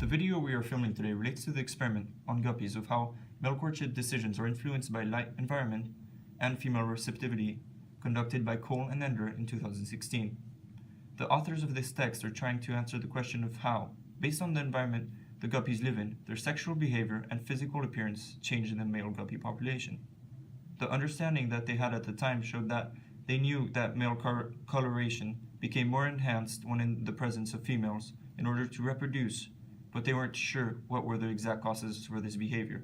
The video we are filming today relates to the experiment on guppies of how male courtship decisions are influenced by light environment and female receptivity conducted by Cole and Ender in 2016. The authors of this text are trying to answer the question of how, based on the environment the guppies live in, their sexual behavior and physical appearance change in the male guppy population. The understanding that they had at the time showed that they knew that male coloration became more enhanced when in the presence of females in order to reproduce, but they weren't sure what were the exact causes for this behavior.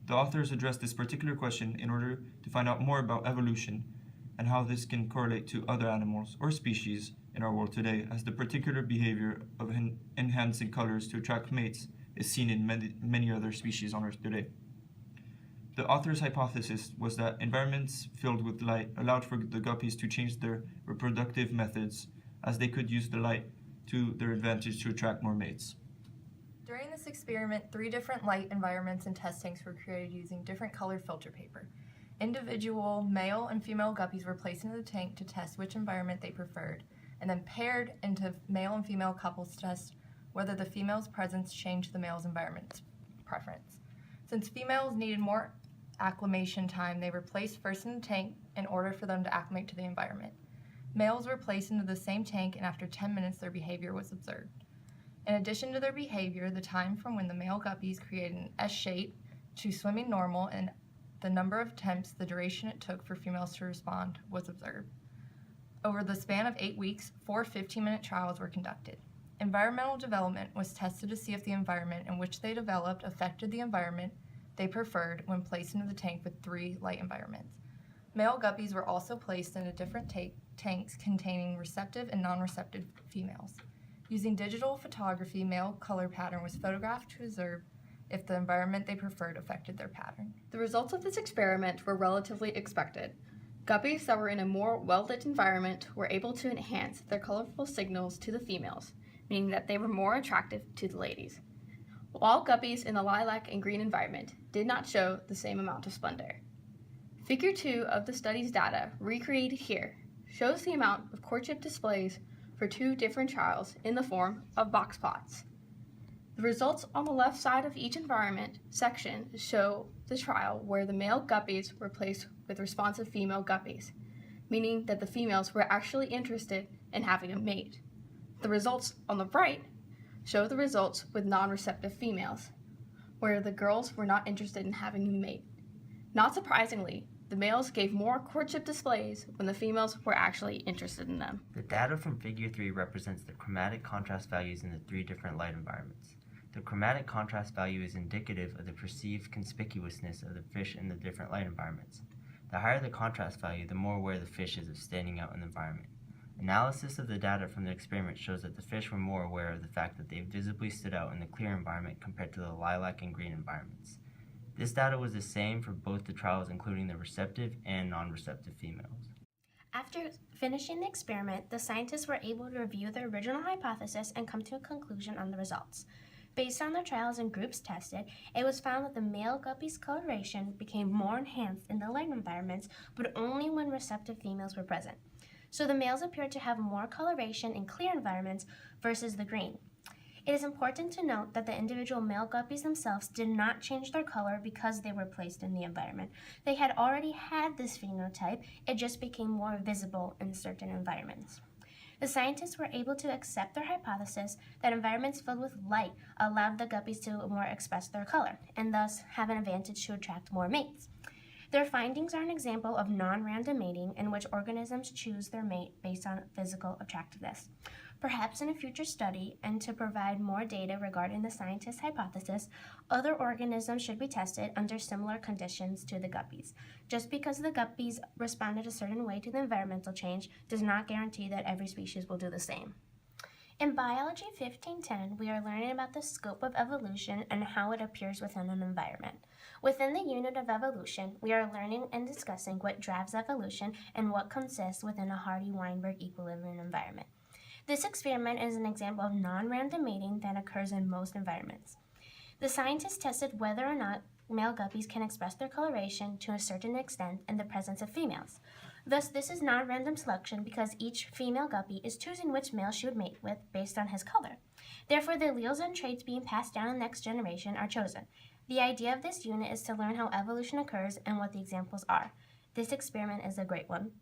The authors addressed this particular question in order to find out more about evolution and how this can correlate to other animals or species in our world today, as the particular behavior of enhancing colors to attract mates is seen in many other species on Earth today. The author's hypothesis was that environments filled with light allowed for the guppies to change their reproductive methods, as they could use the light to their advantage to attract more mates. During this experiment, 3 different light environments and test tanks were created using different colored filter paper. Individual male and female guppies were placed into the tank to test which environment they preferred, and then paired into male and female couples to test whether the female's presence changed the male's environment preference. Since females needed more acclimation time, they were placed first in the tank in order for them to acclimate to the environment. Males were placed into the same tank, and after 10 minutes their behavior was observed. In addition to their behavior, the time from when the male guppies created an S shape to swimming normal and the number of attempts, the duration it took for females to respond, was observed. Over the span of 8 weeks, 4 15-minute trials were conducted. Environmental development was tested to see if the environment in which they developed affected the environment they preferred when placed into the tank with 3 light environments. Male guppies were also placed into different tanks containing receptive and non-receptive females. Using digital photography, male color pattern was photographed to observe if the environment they preferred affected their pattern. The results of this experiment were relatively expected. Guppies that were in a more well-lit environment were able to enhance their colorful signals to the females, meaning that they were more attractive to the ladies, while guppies in the lilac and green environment did not show the same amount of splendor. Figure 2 of the study's data, recreated here, shows the amount of courtship displays for 2 different trials in the form of box plots. The results on the left side of each environment section show the trial where the male guppies were placed with responsive female guppies, meaning that the females were actually interested in having a mate. The results on the right show the results with non-receptive females, where the girls were not interested in having a mate. Not surprisingly, the males gave more courtship displays when the females were actually interested in them. The data from Figure 3 represents the chromatic contrast values in the 3 different light environments. The chromatic contrast value is indicative of the perceived conspicuousness of the fish in the different light environments. The higher the contrast value, the more aware the fish is of standing out in the environment. Analysis of the data from the experiment shows that the fish were more aware of the fact that they visibly stood out in the clear environment compared to the lilac and green environments. This data was the same for both the trials, including the receptive and non-receptive females. After finishing the experiment, the scientists were able to review their original hypothesis and come to a conclusion on the results. Based on the trials and groups tested, it was found that the male guppy's coloration became more enhanced in the light environments, but only when receptive females were present. So the males appeared to have more coloration in clear environments versus the green. It is important to note that the individual male guppies themselves did not change their color because they were placed in the environment. They had already had this phenotype, it just became more visible in certain environments. The scientists were able to accept their hypothesis that environments filled with light allowed the guppies to more express their color, and thus have an advantage to attract more mates. Their findings are an example of non-random mating in which organisms choose their mate based on physical attractiveness. Perhaps in a future study, and to provide more data regarding the scientists' hypothesis, other organisms should be tested under similar conditions to the guppies. Just because the guppies responded a certain way to the environmental change does not guarantee that every species will do the same. In Biology 1510, we are learning about the scope of evolution and how it appears within an environment. Within the unit of evolution, we are learning and discussing what drives evolution and what consists within a Hardy-Weinberg equilibrium environment. This experiment is an example of non-random mating that occurs in most environments. The scientists tested whether or not male guppies can express their coloration to a certain extent in the presence of females. Thus, this is non-random selection because each female guppy is choosing which male she would mate with based on his color. Therefore, the alleles and traits being passed down in the next generation are chosen. The idea of this unit is to learn how evolution occurs and what the examples are. This experiment is a great one.